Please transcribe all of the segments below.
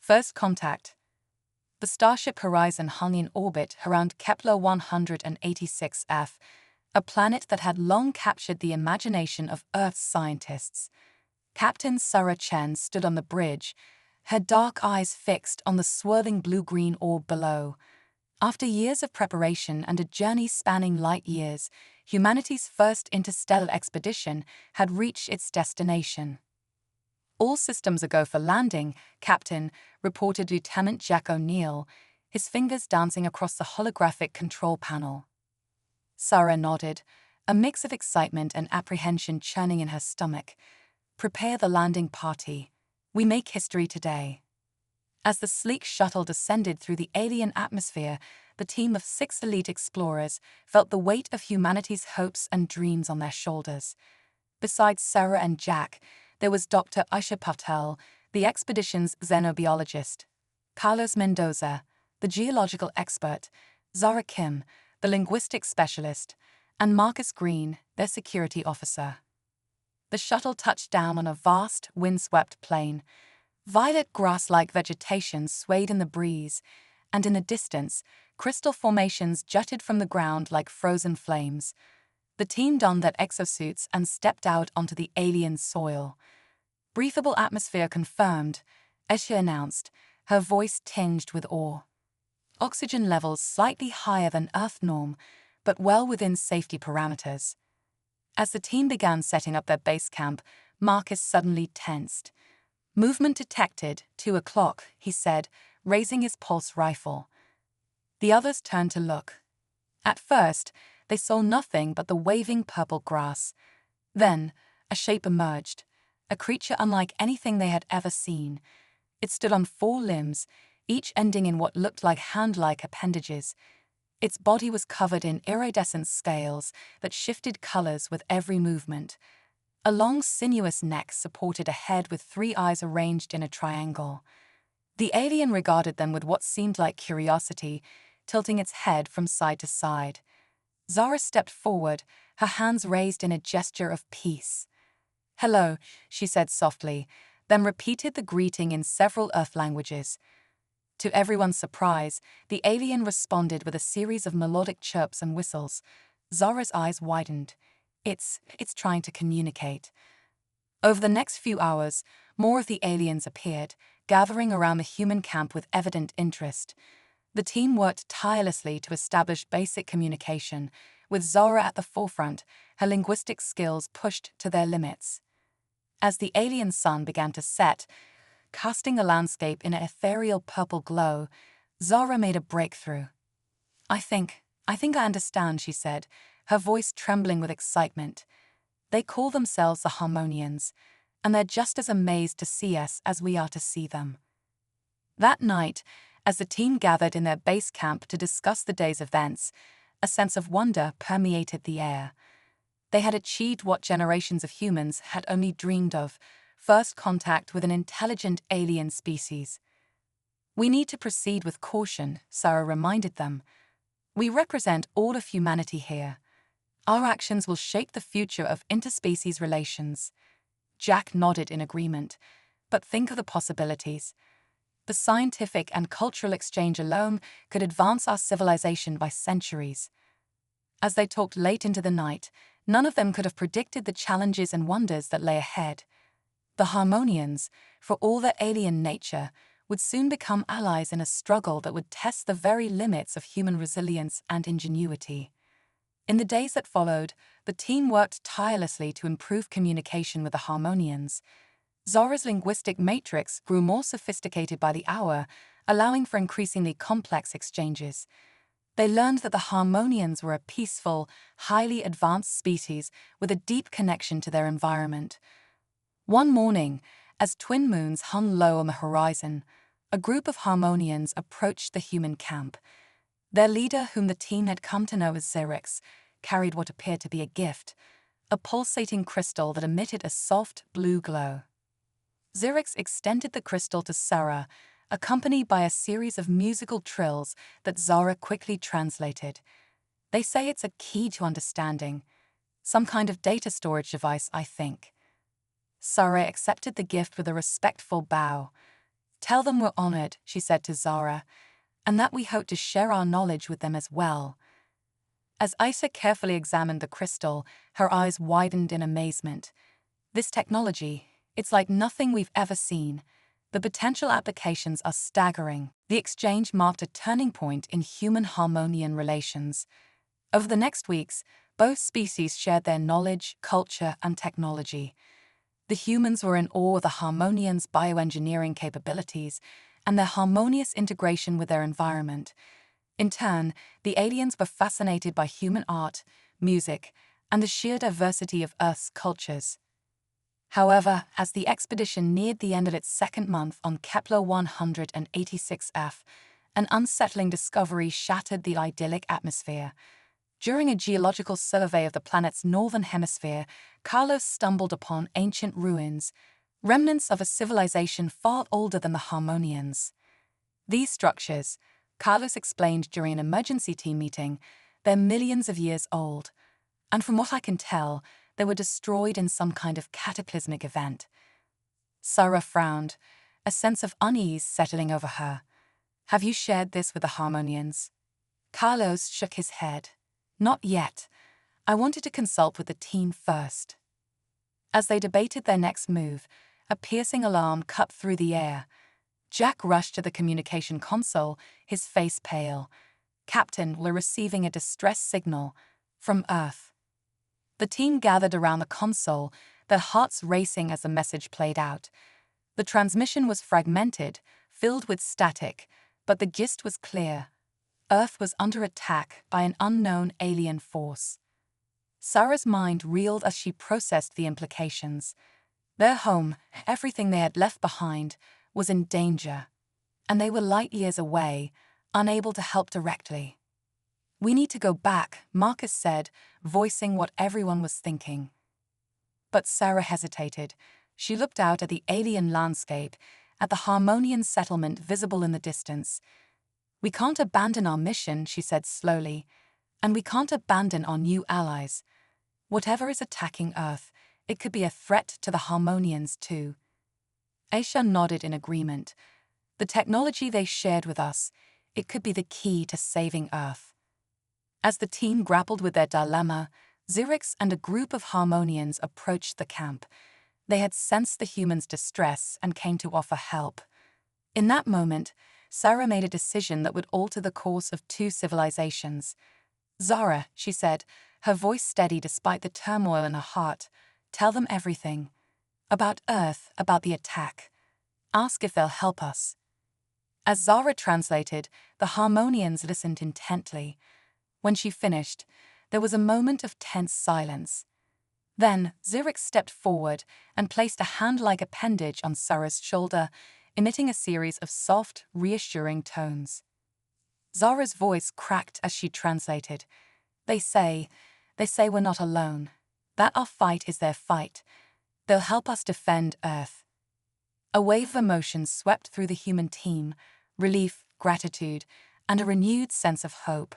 First contact. The Starship Horizon hung in orbit around Kepler 186f, a planet that had long captured the imagination of Earth's scientists. Captain Sarah Chen stood on the bridge, her dark eyes fixed on the swirling blue-green orb below. After years of preparation and a journey spanning light years, humanity's first interstellar expedition had reached its destination. "All systems are go for landing, Captain," reported Lieutenant Jack O'Neill, his fingers dancing across the holographic control panel. Sarah nodded, a mix of excitement and apprehension churning in her stomach. "Prepare the landing party. We make history today." As the sleek shuttle descended through the alien atmosphere, the team of 6 elite explorers felt the weight of humanity's hopes and dreams on their shoulders. Besides Sarah and Jack, there was Dr. Aisha Patel, the expedition's xenobiologist, Carlos Mendoza, the geological expert, Zara Kim, the linguistic specialist, and Marcus Green, their security officer. The shuttle touched down on a vast, windswept plain. Violet grass-like vegetation swayed in the breeze, and in the distance, crystal formations jutted from the ground like frozen flames. The team donned their exosuits and stepped out onto the alien soil. "Breathable atmosphere confirmed," Esha announced, her voice tinged with awe. "Oxygen levels slightly higher than Earth norm, but well within safety parameters." As the team began setting up their base camp, Marcus suddenly tensed. "Movement detected, 2 o'clock, he said, raising his pulse rifle. The others turned to look. At first, they saw nothing but the waving purple grass. Then, a shape emerged, a creature unlike anything they had ever seen. It stood on 4 limbs, each ending in what looked like hand-like appendages. Its body was covered in iridescent scales that shifted colors with every movement. A long, sinuous neck supported a head with 3 eyes arranged in a triangle. The alien regarded them with what seemed like curiosity, tilting its head from side to side. Zara stepped forward, her hands raised in a gesture of peace. "Hello," she said softly, then repeated the greeting in several Earth languages. To everyone's surprise, the alien responded with a series of melodic chirps and whistles. Zara's eyes widened. It's trying to communicate." Over the next few hours, more of the aliens appeared, gathering around the human camp with evident interest. The team worked tirelessly to establish basic communication, with Zara at the forefront, her linguistic skills pushed to their limits. As the alien sun began to set, casting the landscape in an ethereal purple glow, Zara made a breakthrough. I think I understand," she said, her voice trembling with excitement. "They call themselves the Harmonians, and they're just as amazed to see us as we are to see them." That night, as the team gathered in their base camp to discuss the day's events, a sense of wonder permeated the air. They had achieved what generations of humans had only dreamed of: first contact with an intelligent alien species. "We need to proceed with caution," Sarah reminded them. "We represent all of humanity here. Our actions will shape the future of interspecies relations." Jack nodded in agreement. "But think of the possibilities. The scientific and cultural exchange alone could advance our civilization by centuries." As they talked late into the night, none of them could have predicted the challenges and wonders that lay ahead. The Harmonians, for all their alien nature, would soon become allies in a struggle that would test the very limits of human resilience and ingenuity. In the days that followed, the team worked tirelessly to improve communication with the Harmonians. Zara's linguistic matrix grew more sophisticated by the hour, allowing for increasingly complex exchanges. They learned that the Harmonians were a peaceful, highly advanced species with a deep connection to their environment. One morning, as twin moons hung low on the horizon, a group of Harmonians approached the human camp. Their leader, whom the team had come to know as Xerix, carried what appeared to be a gift, a pulsating crystal that emitted a soft blue glow. Xerix extended the crystal to Sarah, accompanied by a series of musical trills that Zara quickly translated. "They say it's a key to understanding. Some kind of data storage device, I think." Sarah accepted the gift with a respectful bow. Tell them we're honored, she said to Zara, and that we hope to share our knowledge with them as well. As Isa carefully examined the crystal, her eyes widened in amazement. This technology, it's like nothing we've ever seen. The potential applications are staggering. The exchange marked a turning point in human Harmonian relations. Over the next weeks, both species shared their knowledge, culture, and technology. The humans were in awe of the Harmonians' bioengineering capabilities and their harmonious integration with their environment. In turn, the aliens were fascinated by human art, music, and the sheer diversity of Earth's cultures. However, as the expedition neared the end of its second month on Kepler 186f, an unsettling discovery shattered the idyllic atmosphere. During a geological survey of the planet's northern hemisphere, Carlos stumbled upon ancient ruins, remnants of a civilization far older than the Harmonians. These structures, Carlos explained during an emergency team meeting, they're millions of years old, and from what I can tell, they were destroyed in some kind of cataclysmic event. Sarah frowned, a sense of unease settling over her. Have you shared this with the Harmonians? Carlos shook his head. Not yet. I wanted to consult with the team first. As they debated their next move, a piercing alarm cut through the air. Jack rushed to the communication console, his face pale. Captain, we're receiving a distress signal from Earth. The team gathered around the console, their hearts racing as the message played out. The transmission was fragmented, filled with static, but the gist was clear. Earth was under attack by an unknown alien force. Sarah's mind reeled as she processed the implications. Their home, everything they had left behind, was in danger, and they were light years away, unable to help directly. We need to go back, Marcus said, voicing what everyone was thinking. But Sarah hesitated. She looked out at the alien landscape, at the Harmonian settlement visible in the distance. We can't abandon our mission, she said slowly, and we can't abandon our new allies. Whatever is attacking Earth, it could be a threat to the Harmonians too. Aisha nodded in agreement. The technology they shared with us, it could be the key to saving Earth. As the team grappled with their dilemma, Xerix and a group of Harmonians approached the camp. They had sensed the humans' distress and came to offer help. In that moment, Sarah made a decision that would alter the course of two civilizations. Zara, she said, her voice steady despite the turmoil in her heart, tell them everything. About Earth, about the attack. Ask if they'll help us. As Zara translated, the Harmonians listened intently. When she finished, there was a moment of tense silence. Then, Xerix stepped forward and placed a hand-like appendage on Sarah's shoulder, emitting a series of soft, reassuring tones. Zara's voice cracked as she translated. They say we're not alone. That our fight is their fight. They'll help us defend Earth. A wave of emotion swept through the human team, relief, gratitude, and a renewed sense of hope.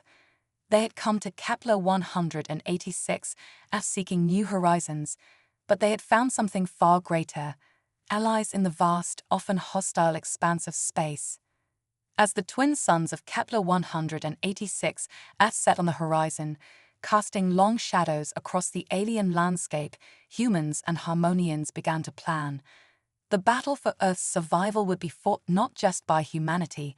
They had come to Kepler 186 as seeking new horizons, but they had found something far greater, allies in the vast, often hostile expanse of space. As the twin suns of Kepler 186 set on the horizon, casting long shadows across the alien landscape, humans and Harmonians began to plan. The battle for Earth's survival would be fought not just by humanity,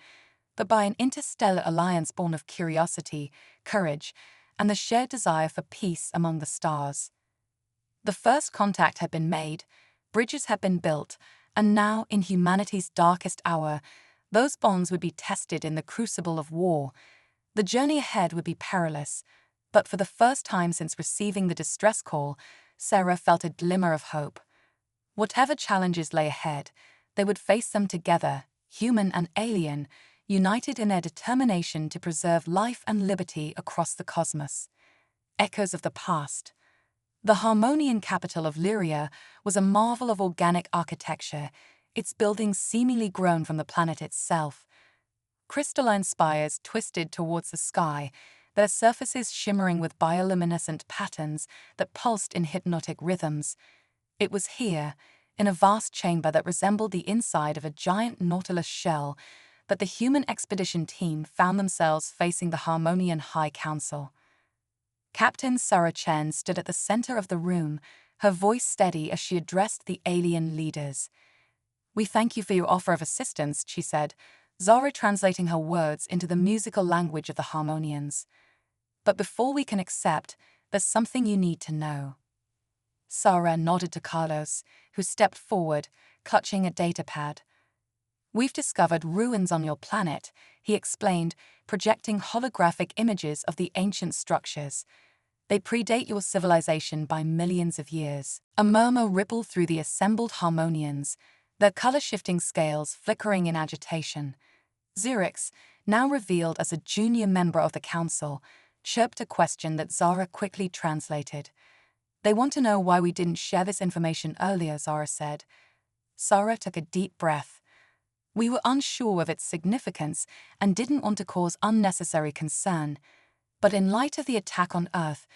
but by an interstellar alliance born of curiosity, courage, and the shared desire for peace among the stars. The first contact had been made, bridges had been built, and now, in humanity's darkest hour, those bonds would be tested in the crucible of war. The journey ahead would be perilous, but for the first time since receiving the distress call, Sarah felt a glimmer of hope. Whatever challenges lay ahead, they would face them together, human and alien, united in their determination to preserve life and liberty across the cosmos. Echoes of the past. The Harmonian capital of Lyria was a marvel of organic architecture, its buildings seemingly grown from the planet itself. Crystalline spires twisted towards the sky, their surfaces shimmering with bioluminescent patterns that pulsed in hypnotic rhythms. It was here, in a vast chamber that resembled the inside of a giant nautilus shell, but the human expedition team found themselves facing the Harmonian High Council. Captain Sarah Chen stood at the center of the room, her voice steady as she addressed the alien leaders. "We thank you for your offer of assistance," she said, Zara translating her words into the musical language of the Harmonians. "But before we can accept, there's something you need to know." Sarah nodded to Carlos, who stepped forward, clutching a datapad. "We've discovered ruins on your planet," he explained, projecting holographic images of the ancient structures. "They predate your civilization by millions of years." A murmur rippled through the assembled Harmonians, their color-shifting scales flickering in agitation. Xerix, now revealed as a junior member of the council, chirped a question that Zara quickly translated. "They want to know why we didn't share this information earlier," Zara said. Sarah took a deep breath. "We were unsure of its significance and didn't want to cause unnecessary concern, but in light of the attack on Earth,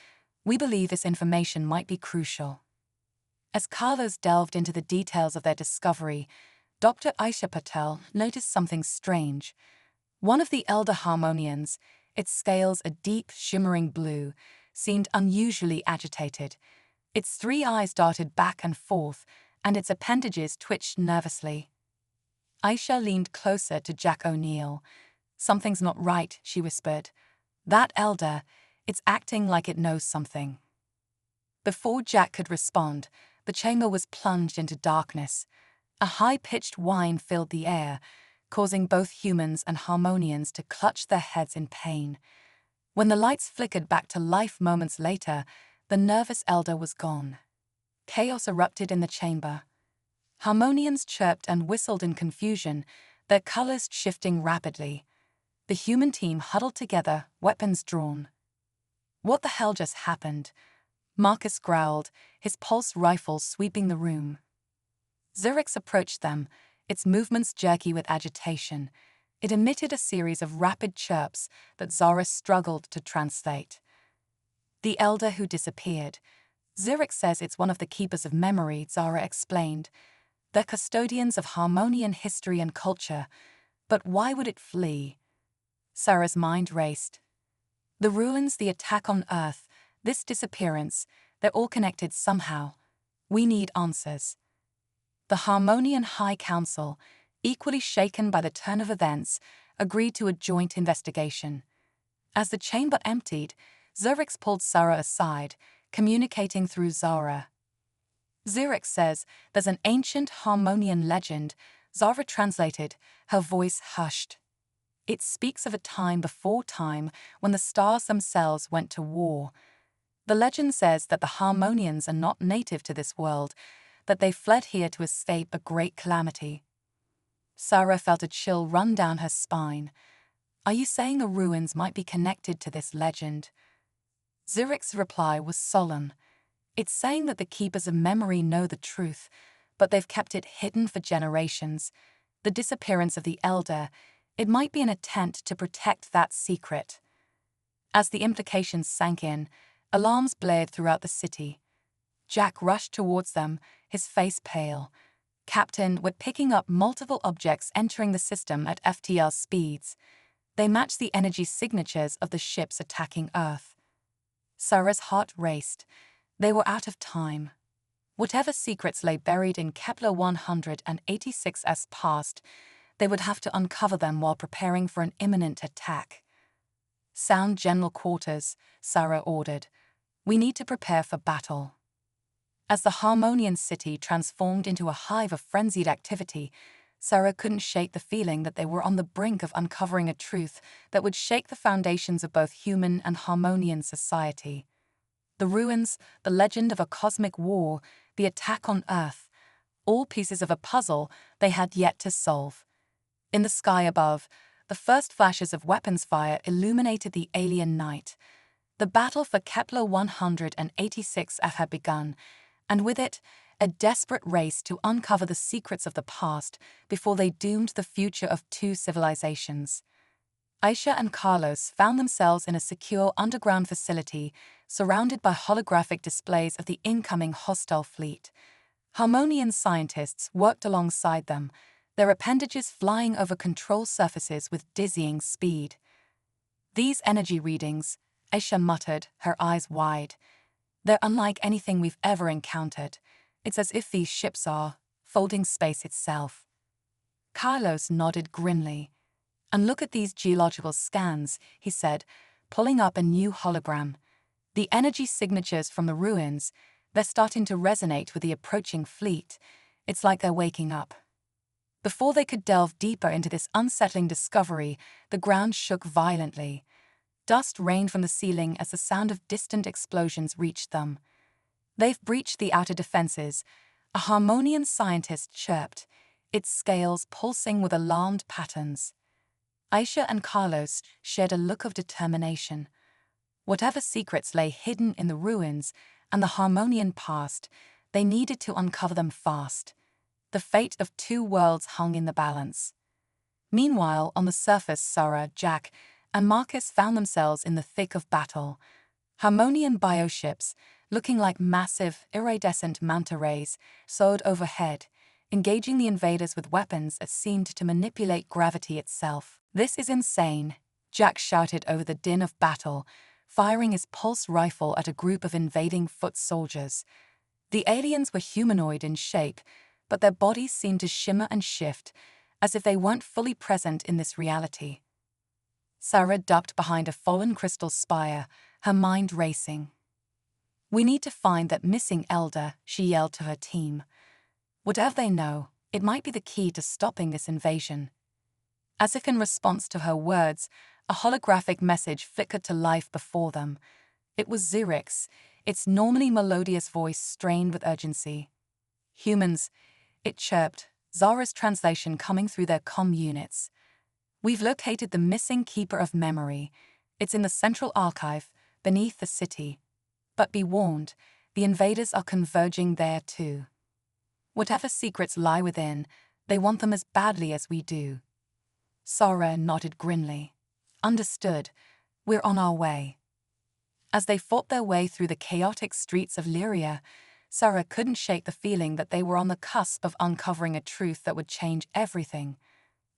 we believe this information might be crucial." As Carlos delved into the details of their discovery, Dr. Aisha Patel noticed something strange. One of the elder Harmonians, its scales a deep, shimmering blue, seemed unusually agitated. Its 3 eyes darted back and forth, and its appendages twitched nervously. Aisha leaned closer to Jack O'Neill. "Something's not right," she whispered. "That elder, it's acting like it knows something." Before Jack could respond, the chamber was plunged into darkness. A high-pitched whine filled the air, causing both humans and Harmonians to clutch their heads in pain. When the lights flickered back to life moments later, the nervous elder was gone. Chaos erupted in the chamber. Harmonians chirped and whistled in confusion, their colors shifting rapidly. The human team huddled together, weapons drawn. "What the hell just happened?" Marcus growled, his pulse rifle sweeping the room. Xerix approached them, its movements jerky with agitation. It emitted a series of rapid chirps that Zara struggled to translate. "The elder who disappeared. Xerix says it's one of the keepers of memory," Zara explained. "They're custodians of Harmonian history and culture. But why would it flee?" Sarah's mind raced. The ruins, the attack on Earth, this disappearance, they're all connected somehow. We need answers. The Harmonian High Council, equally shaken by the turn of events, agreed to a joint investigation. As the chamber emptied, Xerix pulled Sarah aside, communicating through Zara. "Xerix says there's an ancient Harmonian legend," Zara translated, her voice hushed. "It speaks of a time before time when the stars themselves went to war. The legend says that the Harmonians are not native to this world, that they fled here to escape a great calamity." Sarah felt a chill run down her spine. "Are you saying the ruins might be connected to this legend?" Xerix's reply was solemn. "It's saying that the keepers of memory know the truth, but they've kept it hidden for generations. The disappearance of the elder, it might be an attempt to protect that secret." As the implications sank in, alarms blared throughout the city. Jack rushed towards them, his face pale. "Captain, we're picking up multiple objects entering the system at FTL speeds. They match the energy signatures of the ships attacking Earth." Sarah's heart raced. They were out of time. Whatever secrets lay buried in Kepler 186's past, they would have to uncover them while preparing for an imminent attack. "Sound general quarters," Sarah ordered. "We need to prepare for battle." As the Harmonian city transformed into a hive of frenzied activity, Sarah couldn't shake the feeling that they were on the brink of uncovering a truth that would shake the foundations of both human and Harmonian society. The ruins, the legend of a cosmic war, the attack on Earth, all pieces of a puzzle they had yet to solve. In the sky above, the first flashes of weapons fire illuminated the alien night. The battle for Kepler 186f had begun, and with it, a desperate race to uncover the secrets of the past before they doomed the future of 2 civilizations. Aisha and Carlos found themselves in a secure underground facility surrounded by holographic displays of the incoming hostile fleet. Harmonian scientists worked alongside them, their appendages flying over control surfaces with dizzying speed. "These energy readings," Aisha muttered, her eyes wide. "They're unlike anything we've ever encountered. It's as if these ships are folding space itself." Carlos nodded grimly. "And look at these geological scans," he said, pulling up a new hologram. "The energy signatures from the ruins, they're starting to resonate with the approaching fleet. It's like they're waking up." Before they could delve deeper into this unsettling discovery, the ground shook violently. Dust rained from the ceiling as the sound of distant explosions reached them. "They've breached the outer defenses," a Harmonian scientist chirped, its scales pulsing with alarmed patterns. Aisha and Carlos shared a look of determination. Whatever secrets lay hidden in the ruins and the Harmonian past, they needed to uncover them fast. The fate of two worlds hung in the balance. Meanwhile, on the surface, Sarah, Jack, and Marcus found themselves in the thick of battle. Harmonian bioships, looking like massive, iridescent manta rays, soared overhead, engaging the invaders with weapons that seemed to manipulate gravity itself. "This is insane," Jack shouted over the din of battle, firing his pulse rifle at a group of invading foot soldiers. The aliens were humanoid in shape, but their bodies seemed to shimmer and shift, as if they weren't fully present in this reality. Sarah ducked behind a fallen crystal spire, her mind racing. "We need to find that missing elder," she yelled to her team. "Whatever they know, it might be the key to stopping this invasion." As if in response to her words, a holographic message flickered to life before them. It was Zurich's, its normally melodious voice strained with urgency. "Humans," it chirped, Zara's translation coming through their comm units. "We've located the missing Keeper of Memory. It's in the Central Archive, beneath the city. But be warned, the invaders are converging there too. Whatever secrets lie within, they want them as badly as we do." Zara nodded grimly. "Understood. We're on our way." As they fought their way through the chaotic streets of Lyria, Sarah couldn't shake the feeling that they were on the cusp of uncovering a truth that would change everything.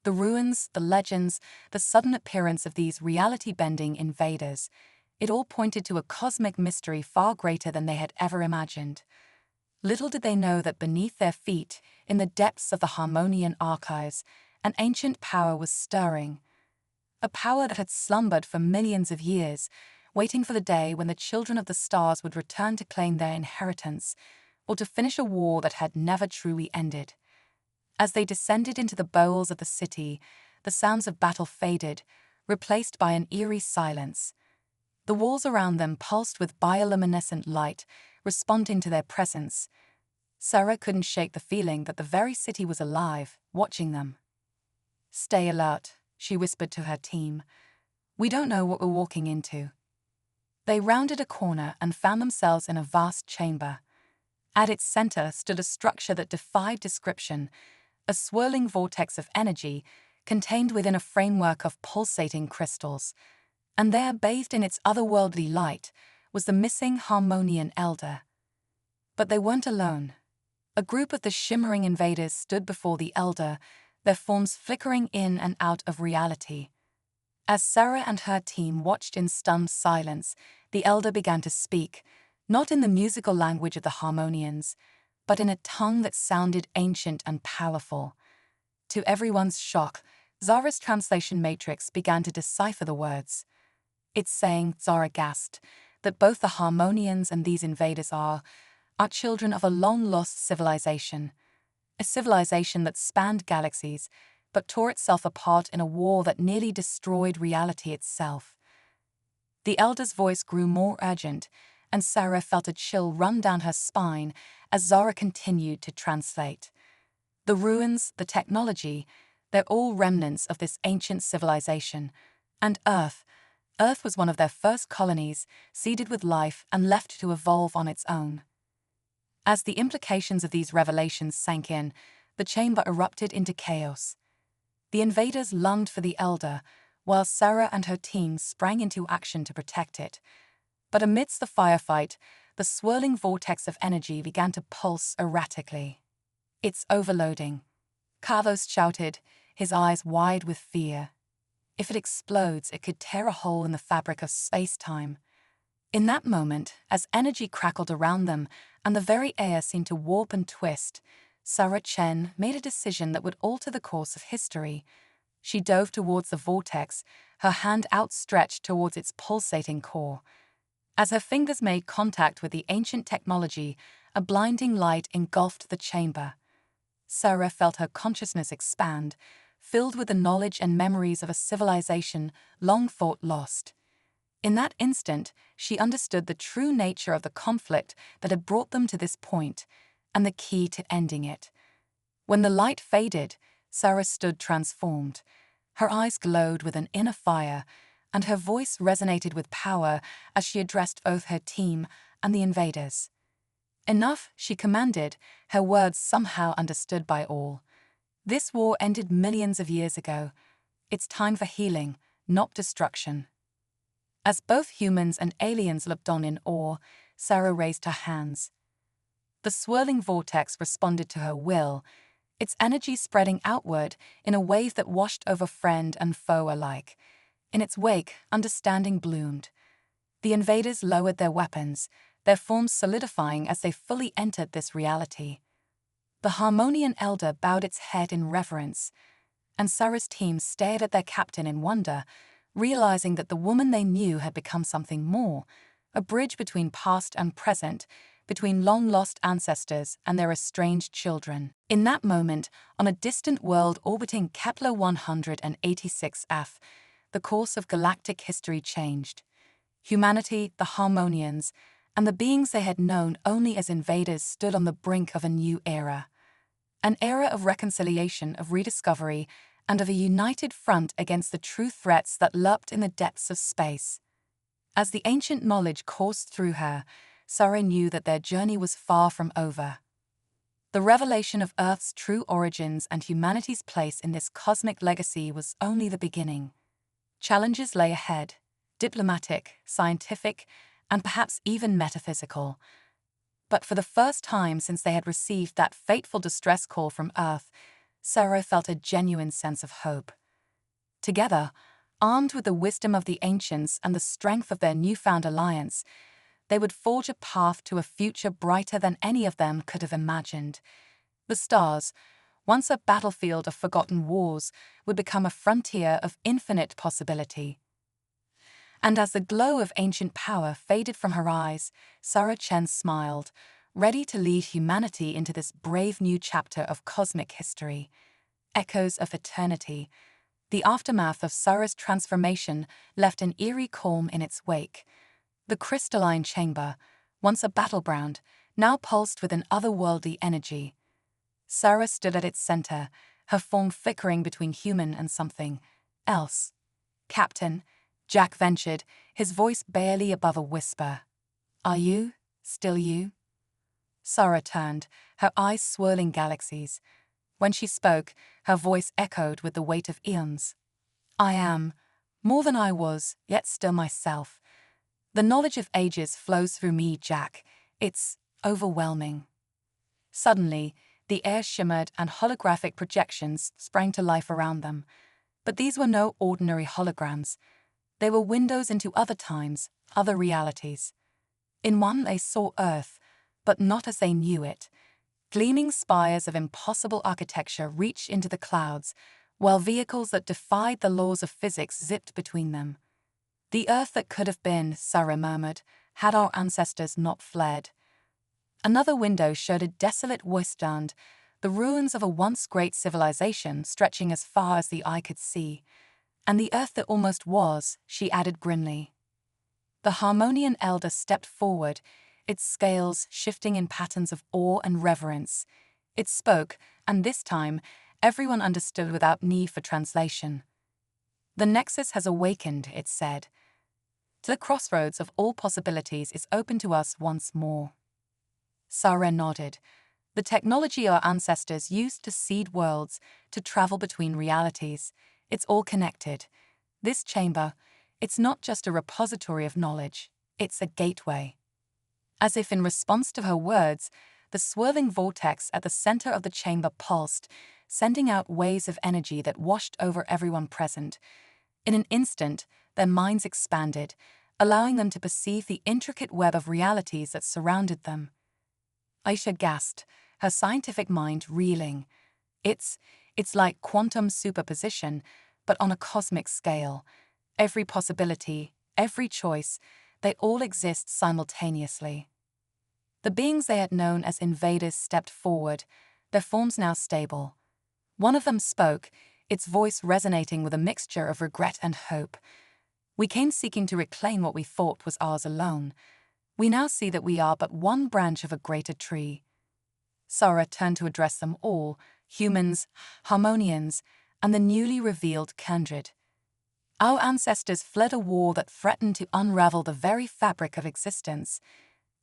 The ruins, the legends, the sudden appearance of these reality-bending invaders, it all pointed to a cosmic mystery far greater than they had ever imagined. Little did they know that beneath their feet, in the depths of the Harmonian archives, an ancient power was stirring. A power that had slumbered for millions of years, waiting for the day when the children of the stars would return to claim their inheritance, or to finish a war that had never truly ended. As they descended into the bowels of the city, the sounds of battle faded, replaced by an eerie silence. The walls around them pulsed with bioluminescent light, responding to their presence. Sarah couldn't shake the feeling that the very city was alive, watching them. "Stay alert," she whispered to her team. "We don't know what we're walking into." They rounded a corner and found themselves in a vast chamber. At its center stood a structure that defied description, a swirling vortex of energy contained within a framework of pulsating crystals. And there, bathed in its otherworldly light, was the missing Harmonian elder. But they weren't alone. A group of the shimmering invaders stood before the elder, their forms flickering in and out of reality. As Sarah and her team watched in stunned silence, the elder began to speak, not in the musical language of the Harmonians, but in a tongue that sounded ancient and powerful. To everyone's shock, Zara's translation matrix began to decipher the words. "It's saying," Zara gasped, "that both the Harmonians and these invaders are children of a long-lost civilization. A civilization that spanned galaxies, but tore itself apart in a war that nearly destroyed reality itself." The elder's voice grew more urgent, and Sarah felt a chill run down her spine as Zara continued to translate. "The ruins, the technology, they're all remnants of this ancient civilization. And Earth was one of their first colonies, seeded with life and left to evolve on its own." As the implications of these revelations sank in, the chamber erupted into chaos. The invaders lunged for the elder, while Sarah and her team sprang into action to protect it. But amidst the firefight, the swirling vortex of energy began to pulse erratically. "It's overloading," Carlos shouted, his eyes wide with fear. "If it explodes, it could tear a hole in the fabric of space-time." In that moment, as energy crackled around them and the very air seemed to warp and twist, Sarah Chen made a decision that would alter the course of history. She dove towards the vortex, her hand outstretched towards its pulsating core. As her fingers made contact with the ancient technology, a blinding light engulfed the chamber. Sarah felt her consciousness expand, filled with the knowledge and memories of a civilization long thought lost. In that instant, she understood the true nature of the conflict that had brought them to this point, and the key to ending it. When the light faded, Sarah stood transformed. Her eyes glowed with an inner fire, and her voice resonated with power as she addressed both her team and the invaders. "Enough," she commanded, her words somehow understood by all. "This war ended millions of years ago. It's time for healing, not destruction." As both humans and aliens looked on in awe, Sarah raised her hands. The swirling vortex responded to her will, its energy spreading outward in a wave that washed over friend and foe alike. In its wake, understanding bloomed. The invaders lowered their weapons, their forms solidifying as they fully entered this reality. The Harmonian Elder bowed its head in reverence, and Sarah's team stared at their captain in wonder, realizing that the woman they knew had become something more, a bridge between past and present, between long-lost ancestors and their estranged children. In that moment, on a distant world orbiting Kepler 186f, the course of galactic history changed. Humanity, the Harmonians, and the beings they had known only as invaders stood on the brink of a new era. An era of reconciliation, of rediscovery, and of a united front against the true threats that lurked in the depths of space. As the ancient knowledge coursed through her, Sarah knew that their journey was far from over. The revelation of Earth's true origins and humanity's place in this cosmic legacy was only the beginning. Challenges lay ahead, diplomatic, scientific, and perhaps even metaphysical. But for the first time since they had received that fateful distress call from Earth, Sarah felt a genuine sense of hope. Together, armed with the wisdom of the ancients and the strength of their newfound alliance, they would forge a path to a future brighter than any of them could have imagined. The stars, once a battlefield of forgotten wars, would become a frontier of infinite possibility. And as the glow of ancient power faded from her eyes, Sarah Chen smiled, ready to lead humanity into this brave new chapter of cosmic history. Echoes of eternity. The aftermath of Sarah's transformation left an eerie calm in its wake. The crystalline chamber, once a battleground, now pulsed with an otherworldly energy. Sarah stood at its center, her form flickering between human and something else. "Captain," Jack ventured, his voice barely above a whisper. "Are you still you?" Sarah turned, her eyes swirling galaxies. When she spoke, her voice echoed with the weight of eons. "I am, more than I was, yet still myself. The knowledge of ages flows through me, Jack. It's overwhelming." Suddenly, the air shimmered and holographic projections sprang to life around them. But these were no ordinary holograms. They were windows into other times, other realities. In one they saw Earth, but not as they knew it. Gleaming spires of impossible architecture reached into the clouds, while vehicles that defied the laws of physics zipped between them. "The Earth that could have been," Sarah murmured, "had our ancestors not fled." Another window showed a desolate wasteland, the ruins of a once great civilization stretching as far as the eye could see. "And the Earth that almost was," she added grimly. The Harmonian Elder stepped forward, its scales shifting in patterns of awe and reverence. It spoke, and this time, everyone understood without need for translation. "The Nexus has awakened," it said. "The crossroads of all possibilities is open to us once more." Sarah nodded. The technology our ancestors used to seed worlds, to travel between realities, it's all connected. This chamber, it's not just a repository of knowledge, it's a gateway. As if in response to her words, the swirling vortex at the center of the chamber pulsed, sending out waves of energy that washed over everyone present. In an instant, their minds expanded, allowing them to perceive the intricate web of realities that surrounded them. Aisha gasped, her scientific mind reeling. It's like quantum superposition, but on a cosmic scale. Every possibility, every choice, they all exist simultaneously. The beings they had known as invaders stepped forward, their forms now stable. One of them spoke, its voice resonating with a mixture of regret and hope. We came seeking to reclaim what we thought was ours alone. We now see that we are but one branch of a greater tree. Sarah turned to address them all, humans, Harmonians, and the newly revealed kindred. Our ancestors fled a war that threatened to unravel the very fabric of existence.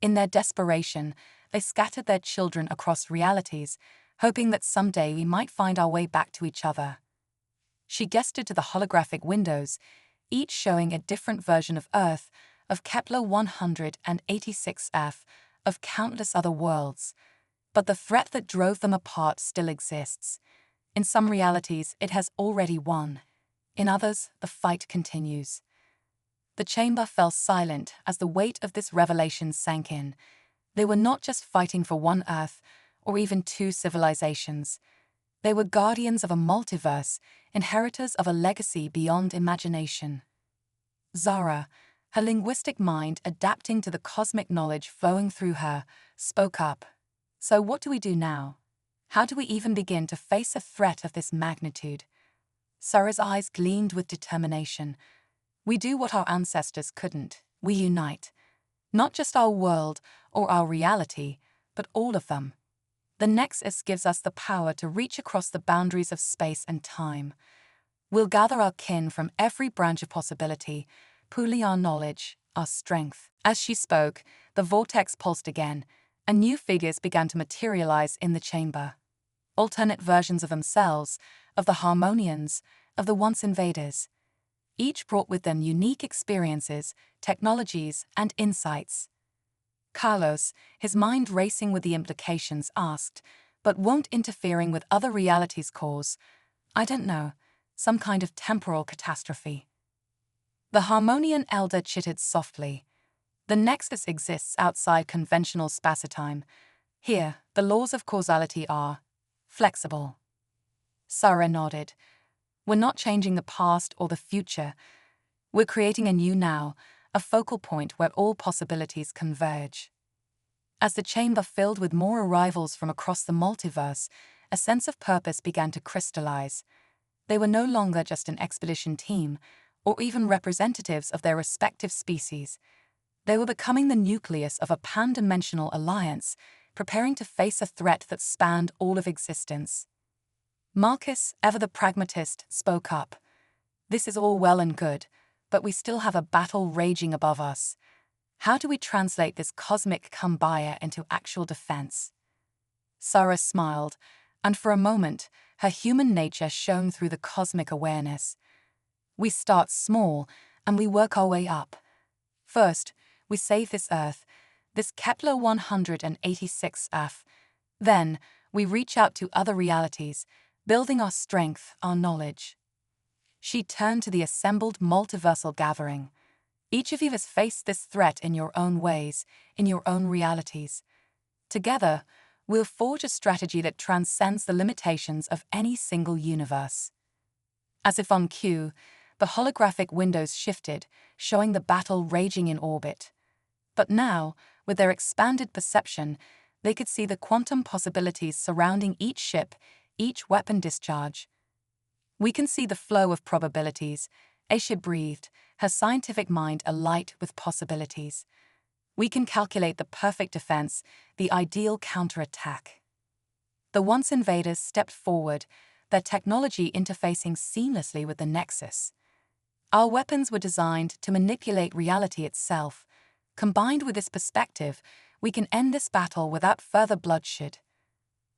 In their desperation, they scattered their children across realities, hoping that someday we might find our way back to each other. She gestured to the holographic windows, each showing a different version of Earth, of Kepler 186f, of countless other worlds. But the threat that drove them apart still exists. In some realities, it has already won. In others, the fight continues. The chamber fell silent as the weight of this revelation sank in. They were not just fighting for one Earth, or even two civilizations. They were guardians of a multiverse, inheritors of a legacy beyond imagination. Zara, her linguistic mind adapting to the cosmic knowledge flowing through her, spoke up. So what do we do now? How do we even begin to face a threat of this magnitude? Zara's eyes gleamed with determination. We do what our ancestors couldn't. We unite. Not just our world or our reality, but all of them. The Nexus gives us the power to reach across the boundaries of space and time. We'll gather our kin from every branch of possibility, pooling our knowledge, our strength. As she spoke, the vortex pulsed again, and new figures began to materialize in the chamber. Alternate versions of themselves, of the Harmonians, of the once invaders. Each brought with them unique experiences, technologies, and insights. Carlos, his mind racing with the implications, asked, but won't interfering with other realities cause, I don't know, some kind of temporal catastrophe? The Harmonian elder chittered softly. The Nexus exists outside conventional spacetime. Here, the laws of causality are flexible. Sarah nodded. We're not changing the past or the future. We're creating a new now, a focal point where all possibilities converge. As the chamber filled with more arrivals from across the multiverse, a sense of purpose began to crystallize. They were no longer just an expedition team, or even representatives of their respective species. They were becoming the nucleus of a pan-dimensional alliance, preparing to face a threat that spanned all of existence. Marcus, ever the pragmatist, spoke up. This is all well and good, but we still have a battle raging above us. How do we translate this cosmic kumbaya into actual defense? Sarah smiled, and for a moment, her human nature shone through the cosmic awareness. We start small, and we work our way up. First, we save this Earth, this Kepler 186f. Then, we reach out to other realities, building our strength, our knowledge. She turned to the assembled multiversal gathering. Each of you has faced this threat in your own ways, in your own realities. Together, we'll forge a strategy that transcends the limitations of any single universe. As if on cue, the holographic windows shifted, showing the battle raging in orbit. But now, with their expanded perception, they could see the quantum possibilities surrounding each ship, each weapon discharge. We can see the flow of probabilities, Aisha breathed, her scientific mind alight with possibilities. We can calculate the perfect defense, the ideal counterattack. The once invaders stepped forward, their technology interfacing seamlessly with the Nexus. Our weapons were designed to manipulate reality itself. Combined with this perspective, we can end this battle without further bloodshed.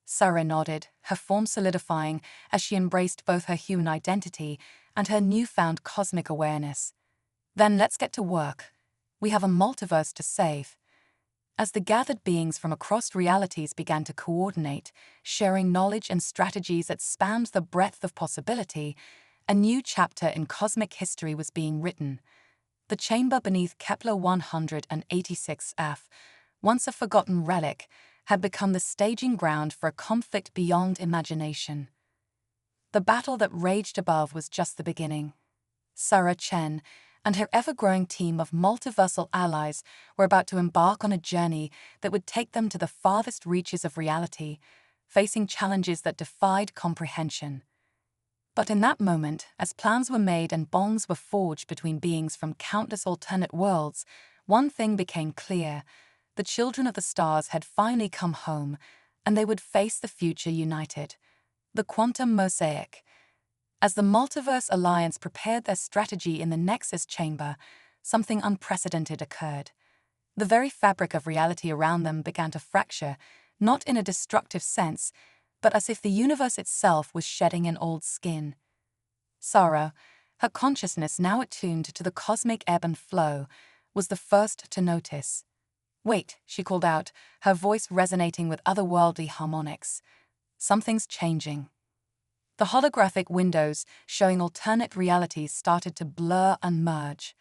Sarah nodded, her form solidifying as she embraced both her human identity and her newfound cosmic awareness. Then let's get to work. We have a multiverse to save. As the gathered beings from across realities began to coordinate, sharing knowledge and strategies that spanned the breadth of possibility, a new chapter in cosmic history was being written. The chamber beneath Kepler 186f, once a forgotten relic, had become the staging ground for a conflict beyond imagination. The battle that raged above was just the beginning. Sarah Chen and her ever-growing team of multiversal allies were about to embark on a journey that would take them to the farthest reaches of reality, facing challenges that defied comprehension. But in that moment, as plans were made and bonds were forged between beings from countless alternate worlds, one thing became clear: the children of the stars had finally come home, and they would face the future united. The quantum mosaic. As the Multiverse Alliance prepared their strategy in the Nexus chamber, something unprecedented occurred. The very fabric of reality around them began to fracture, not in a destructive sense, but as if the universe itself was shedding an old skin. Sarah, her consciousness now attuned to the cosmic ebb and flow, was the first to notice. "Wait," she called out, her voice resonating with otherworldly harmonics. "Something's changing." The holographic windows showing alternate realities started to blur and merge.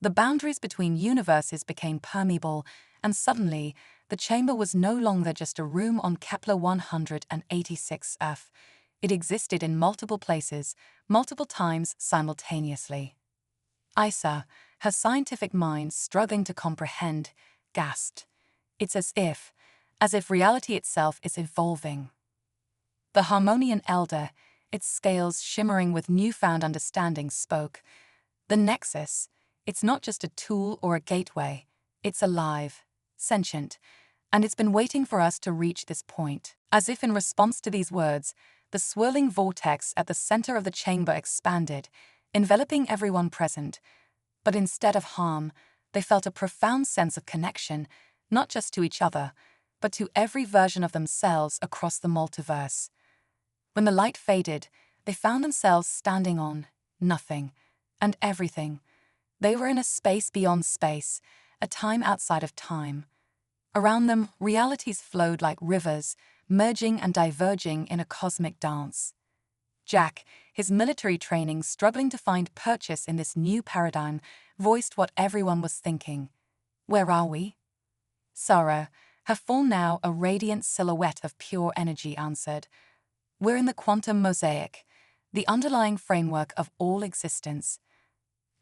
The boundaries between universes became permeable, and suddenly, the chamber was no longer just a room on Kepler 186f. It existed in multiple places, multiple times simultaneously. Isa, her scientific mind struggling to comprehend, gasped. "It's as if reality itself is evolving." The Harmonian Elder, its scales shimmering with newfound understanding, spoke. "The Nexus, it's not just a tool or a gateway. It's alive, sentient, and it's been waiting for us to reach this point." As if in response to these words, the swirling vortex at the center of the chamber expanded, enveloping everyone present. But instead of harm, they felt a profound sense of connection, not just to each other, but to every version of themselves across the multiverse. When the light faded, they found themselves standing on nothing and everything. They were in a space beyond space, a time outside of time. Around them, realities flowed like rivers, merging and diverging in a cosmic dance. Jack, his military training struggling to find purchase in this new paradigm, voiced what everyone was thinking. "Where are we?" Sarah, her form now a radiant silhouette of pure energy, answered. "We're in the quantum mosaic, the underlying framework of all existence."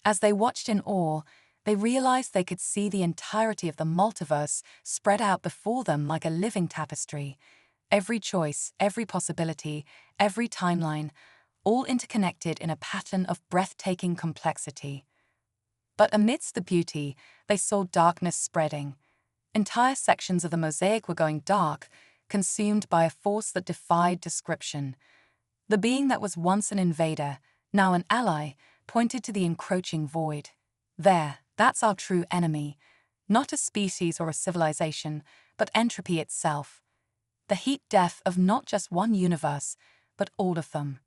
As they watched in awe, they realized they could see the entirety of the multiverse spread out before them like a living tapestry. Every choice, every possibility, every timeline, all interconnected in a pattern of breathtaking complexity. But amidst the beauty, they saw darkness spreading. Entire sections of the mosaic were going dark, consumed by a force that defied description. The being that was once an invader, now an ally, pointed to the encroaching void. "There, that's our true enemy. Not a species or a civilization, but entropy itself. The heat death of not just one universe, but all of them."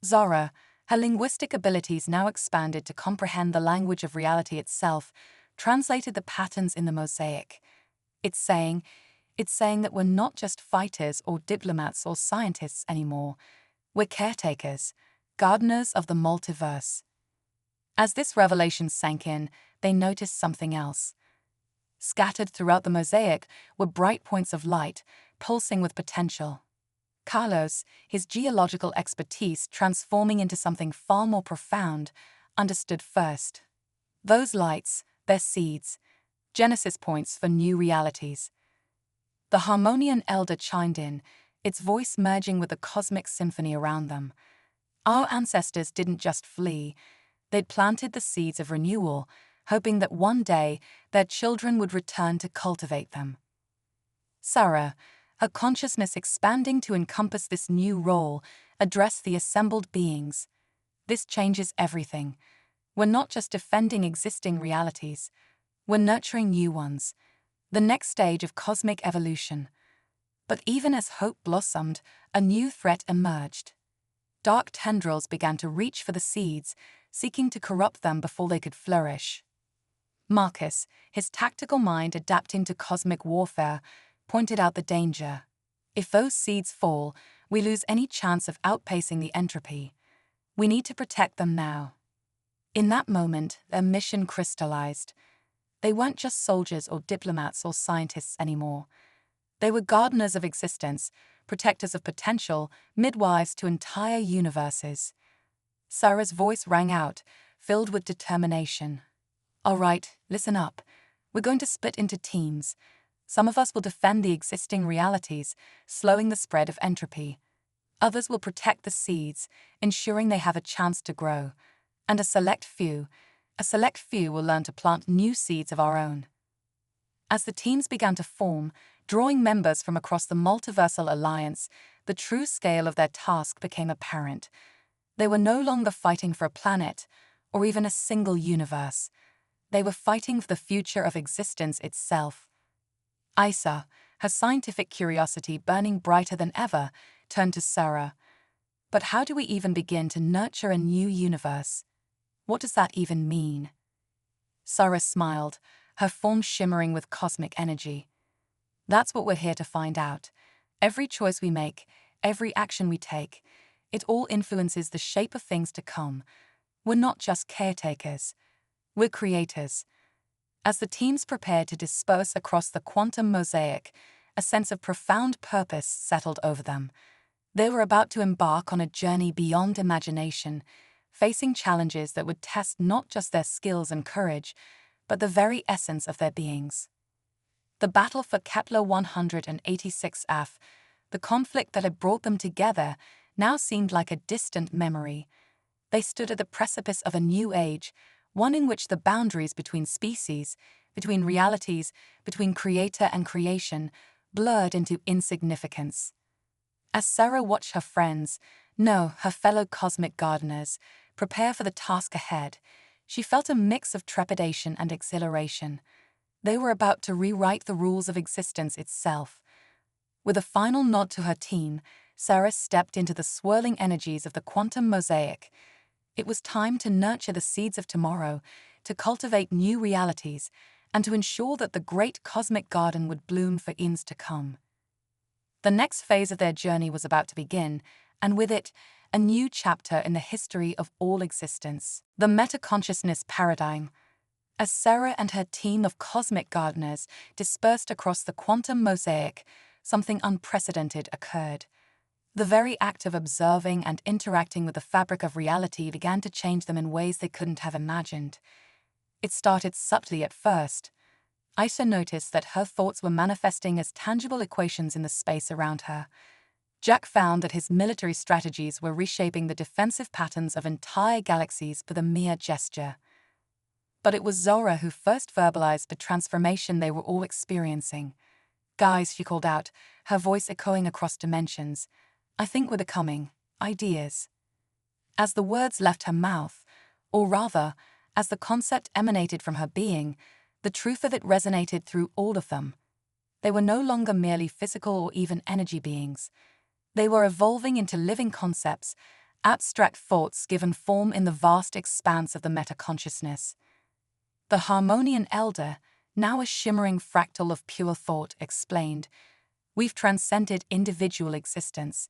Zara, her linguistic abilities now expanded to comprehend the language of reality itself, translated the patterns in the mosaic. It's saying that we're not just fighters or diplomats or scientists anymore. We're caretakers, gardeners of the multiverse. As this revelation sank in, they noticed something else. Scattered throughout the mosaic were bright points of light, pulsing with potential. Carlos, his geological expertise transforming into something far more profound, understood first. Those lights, their seeds, genesis points for new realities. The Harmonian Elder chimed in, its voice merging with the cosmic symphony around them. "Our ancestors didn't just flee, they'd planted the seeds of renewal, hoping that one day their children would return to cultivate them." Sarah, her consciousness expanding to encompass this new role, addressed the assembled beings. "This changes everything. We're not just defending existing realities, we're nurturing new ones, the next stage of cosmic evolution." But even as hope blossomed, a new threat emerged. Dark tendrils began to reach for the seeds, seeking to corrupt them before they could flourish. Marcus, his tactical mind adapting to cosmic warfare, pointed out the danger. If those seeds fall, we lose any chance of outpacing the entropy. We need to protect them now. In that moment, their mission crystallized. They weren't just soldiers or diplomats or scientists anymore. They were gardeners of existence, protectors of potential, midwives to entire universes. Sarah's voice rang out, filled with determination. All right, listen up. We're going to split into teams. Some of us will defend the existing realities, slowing the spread of entropy. Others will protect the seeds, ensuring they have a chance to grow. And a select few will learn to plant new seeds of our own. As the teams began to form, drawing members from across the multiversal alliance, the true scale of their task became apparent. They were no longer fighting for a planet, or even a single universe. They were fighting for the future of existence itself. Isa, her scientific curiosity burning brighter than ever, turned to Sarah. But how do we even begin to nurture a new universe? What does that even mean? Sarah smiled, her form shimmering with cosmic energy. That's what we're here to find out. Every choice we make, every action we take, it all influences the shape of things to come. We're not just caretakers. We're creators. As the teams prepared to disperse across the quantum mosaic, a sense of profound purpose settled over them. They were about to embark on a journey beyond imagination, facing challenges that would test not just their skills and courage, but the very essence of their beings. The battle for Kepler 186f, the conflict that had brought them together, now seemed like a distant memory. They stood at the precipice of a new age, one in which the boundaries between species, between realities, between creator and creation, blurred into insignificance. As Sarah watched her friends, no, her fellow cosmic gardeners, prepare for the task ahead, she felt a mix of trepidation and exhilaration. They were about to rewrite the rules of existence itself. With a final nod to her team, Sarah stepped into the swirling energies of the quantum mosaic. It was time to nurture the seeds of tomorrow, to cultivate new realities, and to ensure that the great cosmic garden would bloom for eons to come. The next phase of their journey was about to begin, and with it, a new chapter in the history of all existence, the metaconsciousness paradigm. As Sarah and her team of cosmic gardeners dispersed across the quantum mosaic, something unprecedented occurred. The very act of observing and interacting with the fabric of reality began to change them in ways they couldn't have imagined. It started subtly at first. Isa noticed that her thoughts were manifesting as tangible equations in the space around her. Jack found that his military strategies were reshaping the defensive patterns of entire galaxies with a mere gesture. But it was Zora who first verbalized the transformation they were all experiencing. "Guys," she called out, her voice echoing across dimensions, "I think we're becoming ideas." As the words left her mouth, or rather, as the concept emanated from her being, the truth of it resonated through all of them. They were no longer merely physical or even energy beings. They were evolving into living concepts, abstract thoughts given form in the vast expanse of the metaconsciousness. The Harmonian Elder, now a shimmering fractal of pure thought, explained, "We've transcended individual existence.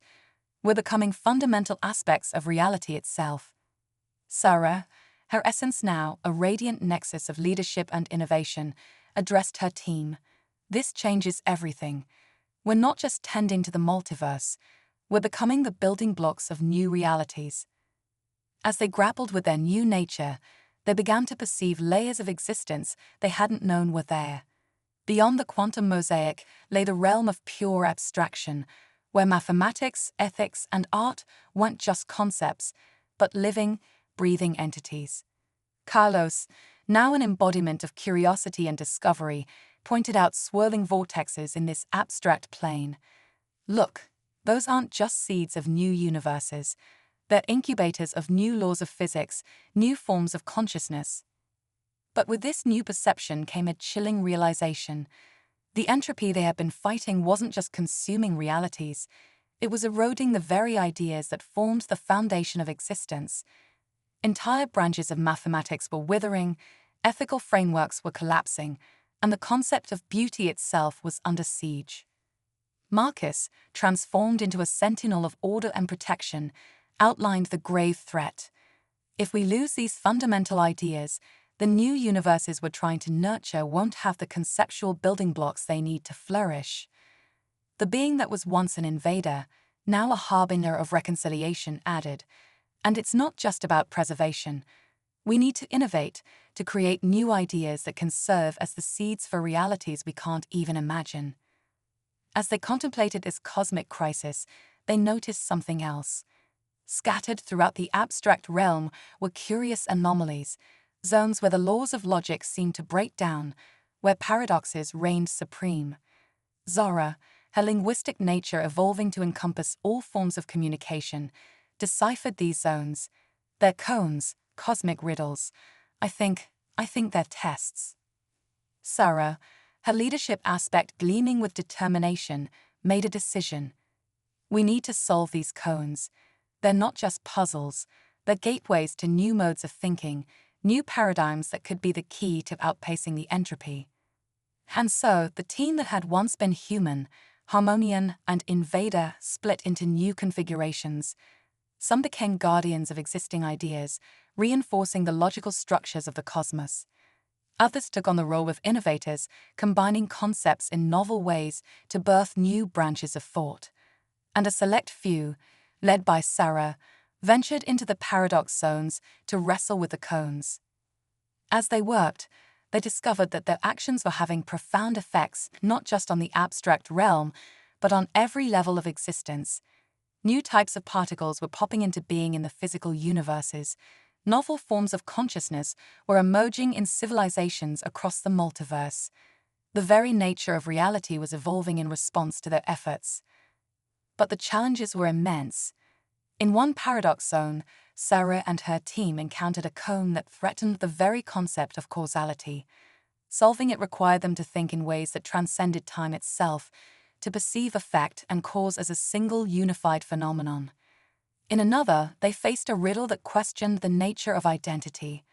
We're becoming fundamental aspects of reality itself." Sarah, her essence now a radiant nexus of leadership and innovation, addressed her team. "This changes everything. We're not just tending to the multiverse, we're becoming the building blocks of new realities." As they grappled with their new nature, they began to perceive layers of existence they hadn't known were there. Beyond the quantum mosaic lay the realm of pure abstraction, where mathematics, ethics, and art weren't just concepts, but living, breathing entities. Carlos, now an embodiment of curiosity and discovery, pointed out swirling vortexes in this abstract plane. "Look, those aren't just seeds of new universes. They're incubators of new laws of physics, new forms of consciousness." But with this new perception came a chilling realization. The entropy they had been fighting wasn't just consuming realities, it was eroding the very ideas that formed the foundation of existence. Entire branches of mathematics were withering, Ethical frameworks were collapsing, and the concept of beauty itself was under siege. Marcus, transformed into a sentinel of order and protection, outlined the grave threat. If we lose these fundamental ideas, the new universes we're trying to nurture won't have the conceptual building blocks they need to flourish. The being that was once an invader, now a harbinger of reconciliation, added, and it's not just about preservation. We need to innovate, to create new ideas that can serve as the seeds for realities we can't even imagine. As they contemplated this cosmic crisis, they noticed something else. Scattered throughout the abstract realm were curious anomalies, zones where the laws of logic seemed to break down, where paradoxes reigned supreme. Zara, her linguistic nature evolving to encompass all forms of communication, deciphered these zones. They're cones, cosmic riddles. I think they're tests. Sarah, her leadership aspect gleaming with determination, made a decision. We need to solve these cones. They're not just puzzles, they're gateways to new modes of thinking, new paradigms that could be the key to outpacing the entropy. And so, the team that had once been human, Harmonian, and Invader split into new configurations. Some became guardians of existing ideas, reinforcing the logical structures of the cosmos. Others took on the role of innovators, combining concepts in novel ways to birth new branches of thought. And a select few, led by Sarah, ventured into the paradox zones to wrestle with the cones. As they worked, they discovered that their actions were having profound effects not just on the abstract realm, but on every level of existence. New types of particles were popping into being in the physical universes. Novel forms of consciousness were emerging in civilizations across the multiverse. The very nature of reality was evolving in response to their efforts. But the challenges were immense. In one paradox zone, Sarah and her team encountered a cone that threatened the very concept of causality. Solving it required them to think in ways that transcended time itself, to perceive effect and cause as a single unified phenomenon. In another, they faced a riddle that questioned the nature of identity.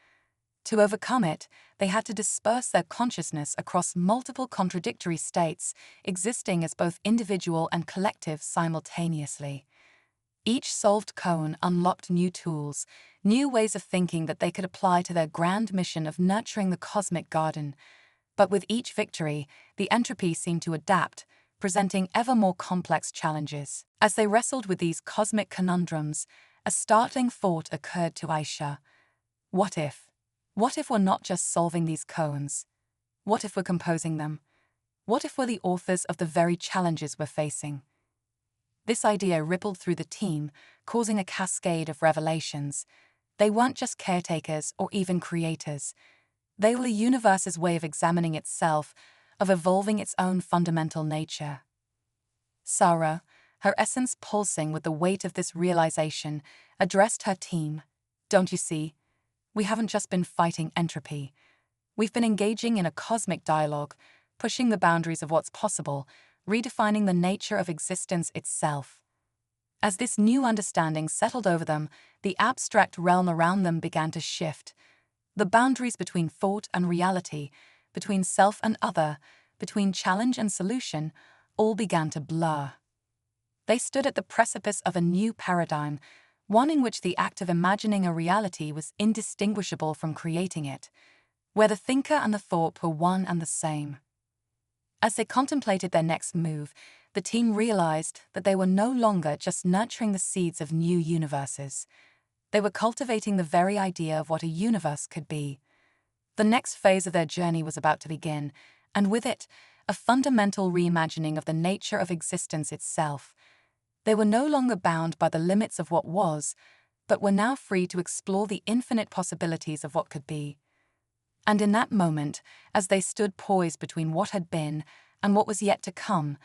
To overcome it, they had to disperse their consciousness across multiple contradictory states, existing as both individual and collective simultaneously. Each solved cone unlocked new tools, new ways of thinking that they could apply to their grand mission of nurturing the cosmic garden. But with each victory, the entropy seemed to adapt, presenting ever more complex challenges. As they wrestled with these cosmic conundrums, a startling thought occurred to Aisha. What if? What if we're not just solving these cones? What if we're composing them? What if we're the authors of the very challenges we're facing? This idea rippled through the team, causing a cascade of revelations. They weren't just caretakers or even creators. They were the universe's way of examining itself, of evolving its own fundamental nature. Sarah, her essence pulsing with the weight of this realization, addressed her team. Don't you see? We haven't just been fighting entropy. We've been engaging in a cosmic dialogue, pushing the boundaries of what's possible, redefining the nature of existence itself. As this new understanding settled over them, the abstract realm around them began to shift. The boundaries between thought and reality, between self and other, between challenge and solution, all began to blur. They stood at the precipice of a new paradigm, one in which the act of imagining a reality was indistinguishable from creating it, where the thinker and the thought were one and the same. As they contemplated their next move, the team realized that they were no longer just nurturing the seeds of new universes. They were cultivating the very idea of what a universe could be. The next phase of their journey was about to begin, and with it, a fundamental reimagining of the nature of existence itself. They were no longer bound by the limits of what was, but were now free to explore the infinite possibilities of what could be. And in that moment, as they stood poised between what had been and what was yet to come,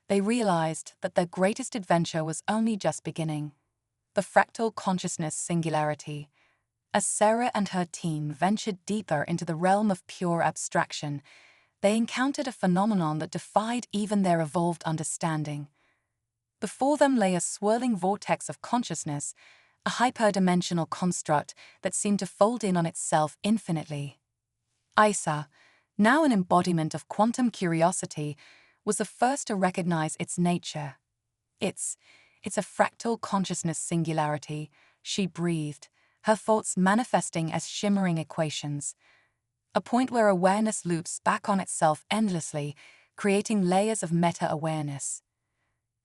they realized that their greatest adventure was only just beginning. The fractal consciousness singularity. As Sarah and her team ventured deeper into the realm of pure abstraction, they encountered a phenomenon that defied even their evolved understanding. Before them lay a swirling vortex of consciousness, a hyperdimensional construct that seemed to fold in on itself infinitely. Isa, now an embodiment of quantum curiosity, was the first to recognize its nature. It's a fractal consciousness singularity, she breathed, her thoughts manifesting as shimmering equations. A point where awareness loops back on itself endlessly, creating layers of meta-awareness.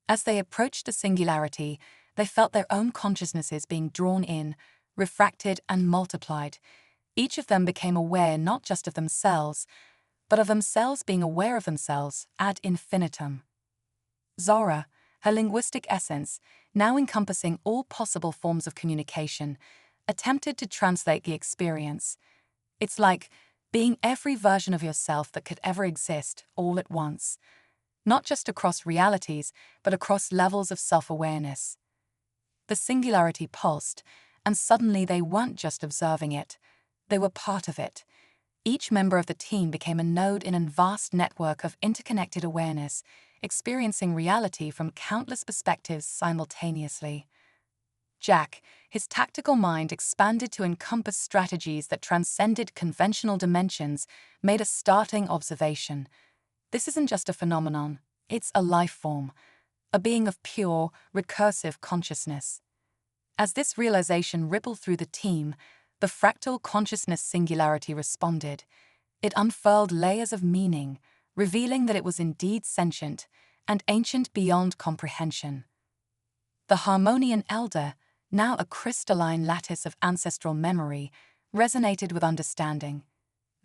As they approached the singularity, they felt their own consciousnesses being drawn in, refracted and multiplied. Each of them became aware not just of themselves, but of themselves being aware of themselves ad infinitum. Zara, her linguistic essence, now encompassing all possible forms of communication, attempted to translate the experience. It's like being every version of yourself that could ever exist, all at once. Not just across realities, but across levels of self-awareness. The singularity pulsed, and suddenly they weren't just observing it, they were part of it. Each member of the team became a node in a vast network of interconnected awareness, experiencing reality from countless perspectives simultaneously. Jack, his tactical mind expanded to encompass strategies that transcended conventional dimensions, made a startling observation. This isn't just a phenomenon, it's a life form, a being of pure, recursive consciousness. As this realization rippled through the team, the fractal consciousness singularity responded. It unfurled layers of meaning, revealing that it was indeed sentient and ancient beyond comprehension. The Harmonian Elder, now a crystalline lattice of ancestral memory, resonated with understanding.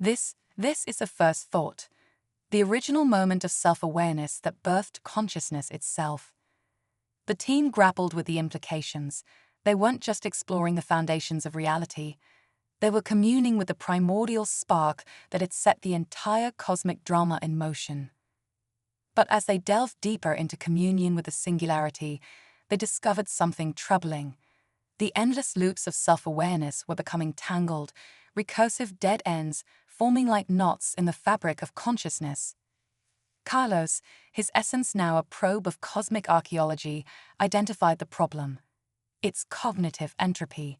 This is the first thought, the original moment of self-awareness that birthed consciousness itself. The team grappled with the implications. They weren't just exploring the foundations of reality. They were communing with the primordial spark that had set the entire cosmic drama in motion. But as they delved deeper into communion with the singularity, they discovered something troubling. The endless loops of self-awareness were becoming tangled, recursive dead ends forming like knots in the fabric of consciousness. Carlos, his essence now a probe of cosmic archaeology, identified the problem. It's cognitive entropy.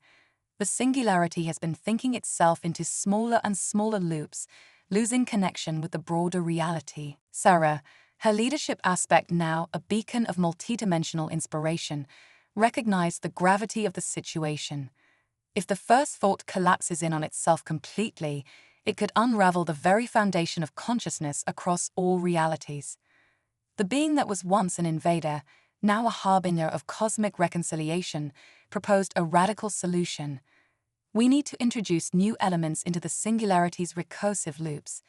The singularity has been thinking itself into smaller and smaller loops, losing connection with the broader reality. Sarah, her leadership aspect now a beacon of multidimensional inspiration, recognized the gravity of the situation. If the first thought collapses in on itself completely, it could unravel the very foundation of consciousness across all realities. The being that was once an invader, now a harbinger of cosmic reconciliation, proposed a radical solution. We need to introduce new elements into the singularity's recursive loops,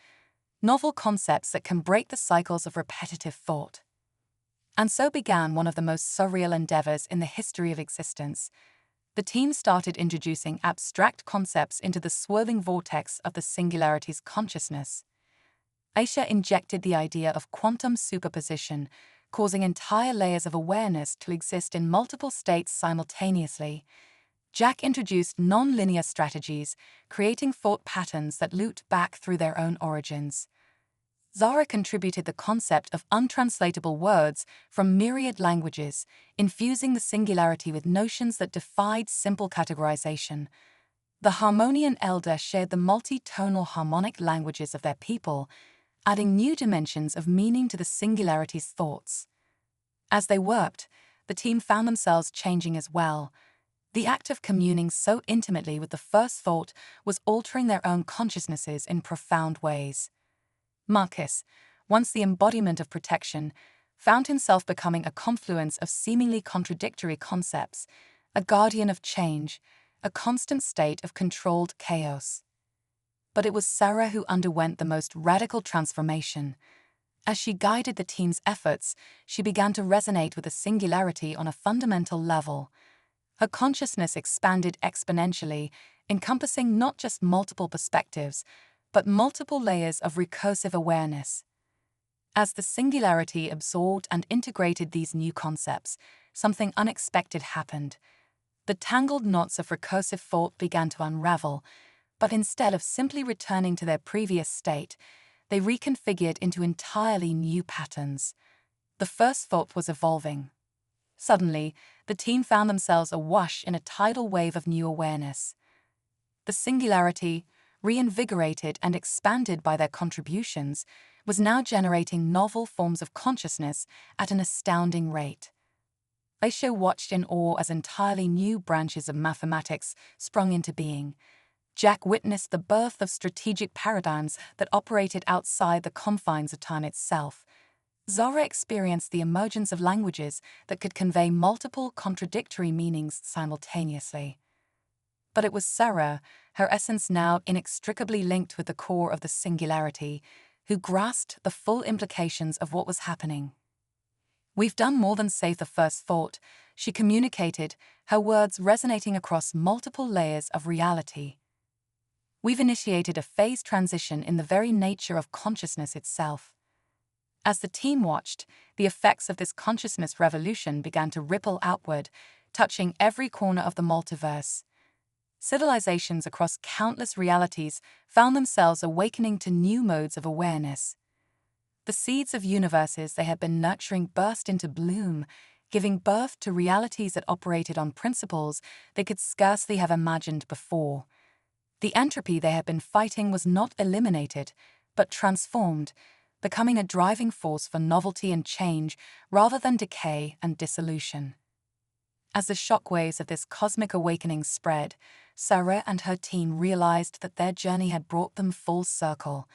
novel concepts that can break the cycles of repetitive thought. And so began one of the most surreal endeavors in the history of existence. The team started introducing abstract concepts into the swirling vortex of the singularity's consciousness. Aisha injected the idea of quantum superposition, causing entire layers of awareness to exist in multiple states simultaneously. Jack introduced non-linear strategies, creating thought patterns that looped back through their own origins. Zara contributed the concept of untranslatable words from myriad languages, infusing the singularity with notions that defied simple categorization. The Harmonian Elder shared the multi-tonal harmonic languages of their people, adding new dimensions of meaning to the singularity's thoughts. As they worked, the team found themselves changing as well. The act of communing so intimately with the first thought was altering their own consciousnesses in profound ways. Marcus, once the embodiment of protection, found himself becoming a confluence of seemingly contradictory concepts, a guardian of change, a constant state of controlled chaos. But it was Sarah who underwent the most radical transformation. As she guided the team's efforts, she began to resonate with the singularity on a fundamental level. Her consciousness expanded exponentially, encompassing not just multiple perspectives, but multiple layers of recursive awareness. As the singularity absorbed and integrated these new concepts, something unexpected happened. The tangled knots of recursive thought began to unravel, but instead of simply returning to their previous state, they reconfigured into entirely new patterns. The first thought was evolving. Suddenly, the team found themselves awash in a tidal wave of new awareness. The singularity, reinvigorated and expanded by their contributions, was now generating novel forms of consciousness at an astounding rate. Aisha watched in awe as entirely new branches of mathematics sprung into being. Jack witnessed the birth of strategic paradigms that operated outside the confines of time itself. Zara experienced the emergence of languages that could convey multiple contradictory meanings simultaneously. But it was Sarah, her essence now inextricably linked with the core of the singularity, who grasped the full implications of what was happening. "We've done more than save the first thought," she communicated, her words resonating across multiple layers of reality. "We've initiated a phase transition in the very nature of consciousness itself." As the team watched, the effects of this consciousness revolution began to ripple outward, touching every corner of the multiverse. Civilizations across countless realities found themselves awakening to new modes of awareness. The seeds of universes they had been nurturing burst into bloom, giving birth to realities that operated on principles they could scarcely have imagined before. The entropy they had been fighting was not eliminated, but transformed, becoming a driving force for novelty and change rather than decay and dissolution. As the shockwaves of this cosmic awakening spread, Sarah and her team realized that their journey had brought them full circle.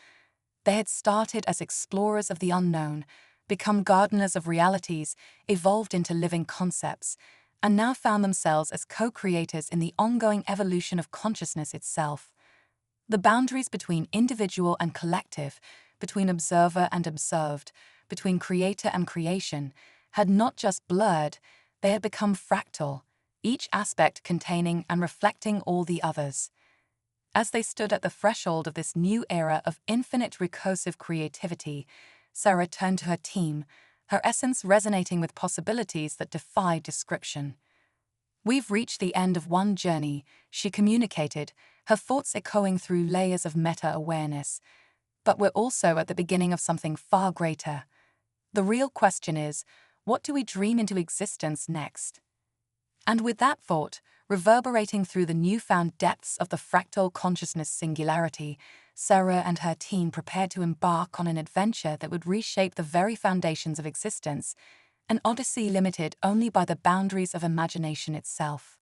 They had started as explorers of the unknown, become gardeners of realities, evolved into living concepts, and now found themselves as co-creators in the ongoing evolution of consciousness itself. The boundaries between individual and collective, between observer and observed, between creator and creation, had not just blurred, they had become fractal, each aspect containing and reflecting all the others. As they stood at the threshold of this new era of infinite recursive creativity, Sarah turned to her team, her essence resonating with possibilities that defy description. "We've reached the end of one journey," she communicated, her thoughts echoing through layers of meta-awareness. "But we're also at the beginning of something far greater. The real question is, what do we dream into existence next?" And with that thought, reverberating through the newfound depths of the fractal consciousness singularity, Sarah and her team prepared to embark on an adventure that would reshape the very foundations of existence, an odyssey limited only by the boundaries of imagination itself.